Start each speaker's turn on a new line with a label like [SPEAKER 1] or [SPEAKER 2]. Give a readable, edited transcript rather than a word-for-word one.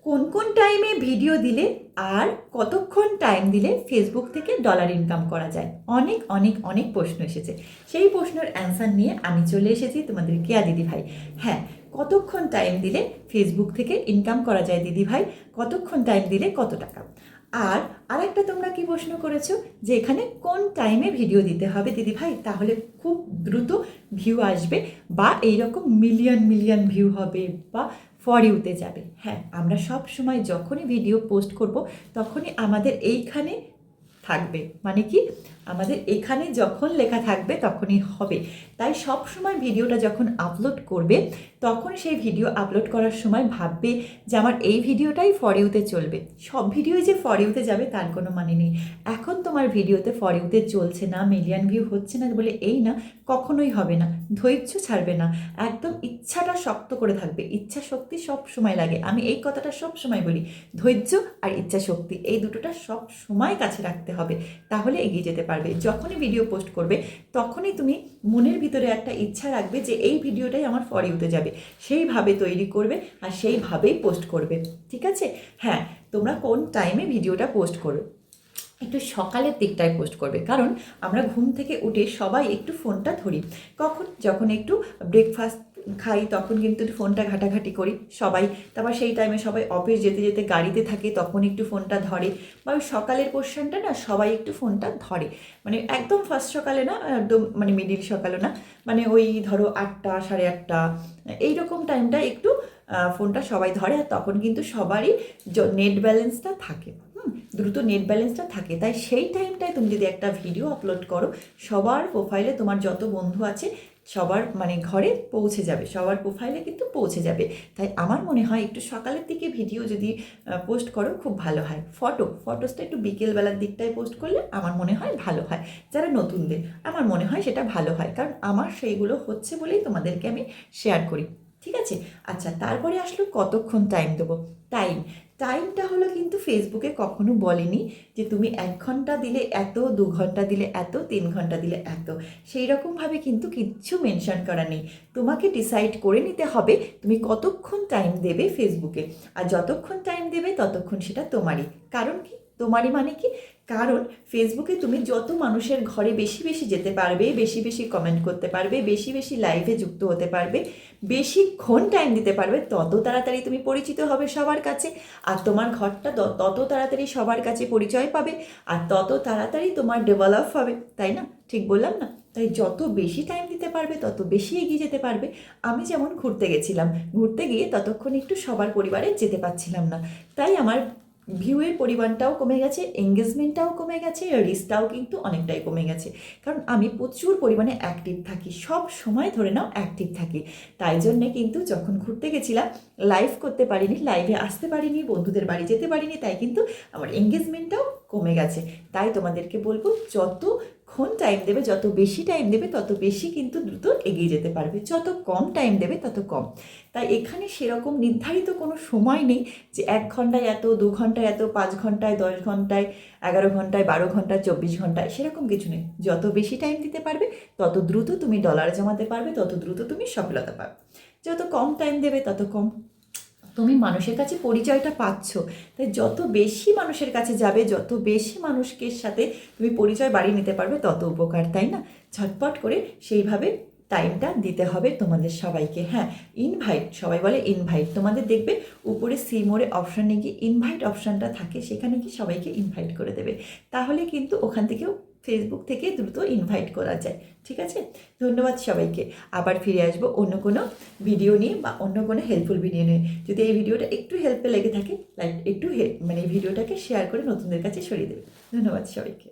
[SPEAKER 1] কোন কোন টাইমে ভিডিও দিলে আর কতক্ষণ টাইম দিলে ফেসবুক থেকে ডলার ইনকাম করা যায়? অনেক অনেক অনেক প্রশ্ন এসেছে। সেই প্রশ্নের অ্যান্সার নিয়ে আমি চলে এসেছি তোমাদের কেয়া দিদিভাই। হ্যাঁ, কতক্ষণ টাইম দিলে ফেসবুক থেকে ইনকাম করা যায় দিদিভাই? কতক্ষণ টাইম দিলে কত টাকা? আর আরেকটা তোমরা কি প্রশ্ন করেছো যে এখানে কোন টাইমে ভিডিও দিতে হবে দিদিভাই, তাহলে খুব দ্রুত ভিউ আসবে বা এইরকম মিলিয়ন মিলিয়ন ভিউ হবে বা ফর ইউতে যাবে? হ্যাঁ, আমরা সব সময় যখনই ভিডিও পোস্ট করব তখনই আমাদের এইখানে থাকবে, মানে কি আমাদের এখানে যখন লেখা থাকবে তখনই হবে। তাই সব সময় ভিডিওটা যখন আপলোড করবে তখন সেই ভিডিও আপলোড করার সময় ভাববে যে আমার এই ভিডিওটাই ফর ইউতে চলবে। সব ভিডিওই যে ফর ইউতে যাবে তার কোনো মানে নেই। এখন তোমার ভিডিওতে ফর ইউতে চলছে না, মিলিয়ন ভিউ হচ্ছে না বলে এই না, কখনোই হবে না। ধৈর্য ছাড়বে না, একদম ইচ্ছাটা শক্ত করে থাকবে। ইচ্ছা শক্তি সব সময় লাগে, আমি এই কথাটা সব সময় বলি। ধৈর্য আর ইচ্ছা শক্তি এই দুটোটা সব সময় কাছে রাখতে হবে, তাহলে এগিয়ে যেতে পারবে। যখনই ভিডিও পোস্ট করবে তখনই তুমি মনের ভিতরে একটা ইচ্ছা রাখবে যে এই ভিডিওটাই আমার ফর ইউতে যাবে, সেইভাবে তৈরি করবে আর সেইভাবেই পোস্ট করবে। ঠিক আছে? হ্যাঁ, তোমরা কোন টাইমে ভিডিওটা পোস্ট করবে? একটু সকালের দিকটায় পোস্ট করবে, কারণ আমরা ঘুম থেকে উঠে সবাই একটু ফোনটা ধরি। কখন? যখন একটু ব্রেকফাস্ট খাই তখন কিন্তু ফোনটা ঘাটাঘাটি করি সবাই। তারপর সেই টাইমে সবাই অফিস যেতে যেতে গাড়িতে থাকে তখন একটু ফোনটা ধরে, বা ওই সকালের পোর্শনটা না সবাই একটু ফোনটা ধরে। মানে একদম ফার্স্ট সকালে না, একদম মানে মিডিল সকালে না, মানে ওই ধরো 8টা 8:30 এইরকম টাইমটা একটু ফোনটা সবাই ধরে। আর তখন কিন্তু সবারই নেট ব্যালেন্সটা থাকে, দ্রুত নেট ব্যালেন্সটা থাকে। তাই সেই টাইমটায় তুমি যদি একটা ভিডিও আপলোড করো, সবার প্রোফাইলে তোমার যত বন্ধু আছে সবার মানে ঘরে পৌঁছে যাবে, সবার প্রোফাইলে কিন্তু পৌঁছে যাবে। তাই আমার মনে হয় একটু সকালের দিকে ভিডিও যদি পোস্ট করো খুব ভালো হয়। ফটোসটা একটু বিকেলবেলার দিকটায় পোস্ট করলে আমার মনে হয় ভালো হয়। যারা নতুনদের আমার মনে হয় সেটা ভালো হয়, কারণ আমার সেইগুলো হচ্ছে বলেই তোমাদেরকে আমি শেয়ার করি। ঠিক আছে? আচ্ছা, তারপরে আসলো কতক্ষণ টাইম দেবো। টাইমটা হলো কিন্তু ফেসবুকে কখনো বলেনি যে তুমি 1 ঘন্টা দিলে এত, 2 ঘন্টা দিলে এত, 3 ঘন্টা দিলে এত। সেই রকমভাবে কিন্তু কিচ্ছু মেনশন করা নেই। তোমাকে ডিসাইড করে নিতে হবে তুমি কতক্ষণ টাইম দেবে ফেসবুকে, আর যতক্ষণ টাইম দেবে ততক্ষণ সেটা তোমারই। কারণ কি তোমারই মানে কি? কারণ ফেসবুকে তুমি যত মানুষের ঘরে বেশি বেশি যেতে পারবে, বেশি বেশি কমেন্ট করতে পারবে, বেশি বেশি লাইভে যুক্ত হতে পারবে, বেশিক্ষণ টাইম দিতে পারবে, তত তাড়াতাড়ি তুমি পরিচিত হবে সবার কাছে, আর তোমার ঘরটা তত তাড়াতাড়ি সবার কাছে পরিচয় পাবে, আর তত তাড়াতাড়ি তোমার ডেভেলপ হবে। তাই না? ঠিক বললাম না? তাই যত বেশি টাইম দিতে পারবে তত বেশি এগিয়ে যেতে পারবে। আমি যেমন ঘুরতে গেছিলাম, ঘুরতে গিয়ে ততক্ষণ একটু সবার পরিবারে যেতে পারছিলাম না, তাই আমার ভিউয়ের পরিমাণটাও কমে গেছে, এঙ্গেজমেন্টটাও কমে গেছে, রিচটাও কিন্তু অনেকটাই কমে গেছে। কারণ আমি প্রচুর পরিমাণে অ্যাক্টিভ থাকি, সব সময় ধরে নাও অ্যাক্টিভ থাকি। তাই জন্যে কিন্তু যখন ঘুরতে গেছিলাম লাইভ করতে পারিনি, লাইভে আসতে পারিনি, বন্ধুদের বাড়ি যেতে পারিনি, তাই কিন্তু আমার এঙ্গেজমেন্টটাও কমে গেছে। তাই তোমাদেরকে বলবো যতক্ষণ টাইম দেবে, যত বেশি টাইম দেবে তত বেশি কিন্তু দ্রুত এগিয়ে যেতে পারবে, যত কম টাইম দেবে তত কম। তাই এখানে সেরকম নির্ধারিত কোনো সময় নেই যে 1 ঘন্টায় এত, 2 ঘন্টায় এত, 5 ঘন্টায়, 10 ঘন্টায়, 11 ঘন্টায়, 12 ঘন্টায়, 24 ঘন্টায়, সেরকম কিছু নেই। যত বেশি টাইম দিতে পারবে তত দ্রুত তুমি ডলার জমাতে পারবে, তত দ্রুত তুমি সফলতা পাবে। যত কম টাইম দেবে তত কম তুমি মানুষের কাছে পরিচয়টা পাচ্ছ। তাই যত বেশি মানুষের কাছে যাবে, যত বেশি মানুষকে সাথে তুমি পরিচয় বাড়িয়ে নিতে পারবে তত উপকার। তাই না? ঝটপট করে সেইভাবে টাইমটা দিতে হবে তোমাদের সবাইকে। হ্যাঁ, ইনভাইট, সবাই বলে ইনভাইট, তোমাদের দেখবে উপরে সি মোড়ে অপশানে গিয়ে ইনভাইট অপশানটা থাকে, সেখানে কি সবাইকে ইনভাইট করে দেবে, তাহলে কিন্তু ওখান থেকেও ফেসবুক থেকে দ্রুত ইনভাইট করা যায়। ঠিক আছে? ধন্যবাদ সবাইকে। আবার ফিরে আসবো অন্য কোনো ভিডিও নিয়ে বা অন্য কোনো হেল্পফুল ভিডিও নিয়ে। যদি এই ভিডিওটা একটু হেল্পে লেগে থাকে, লাইক একটু মানে এই ভিডিওটাকে শেয়ার করে নতুনদের কাছে ছড়িয়ে দেবে। ধন্যবাদ সবাইকে।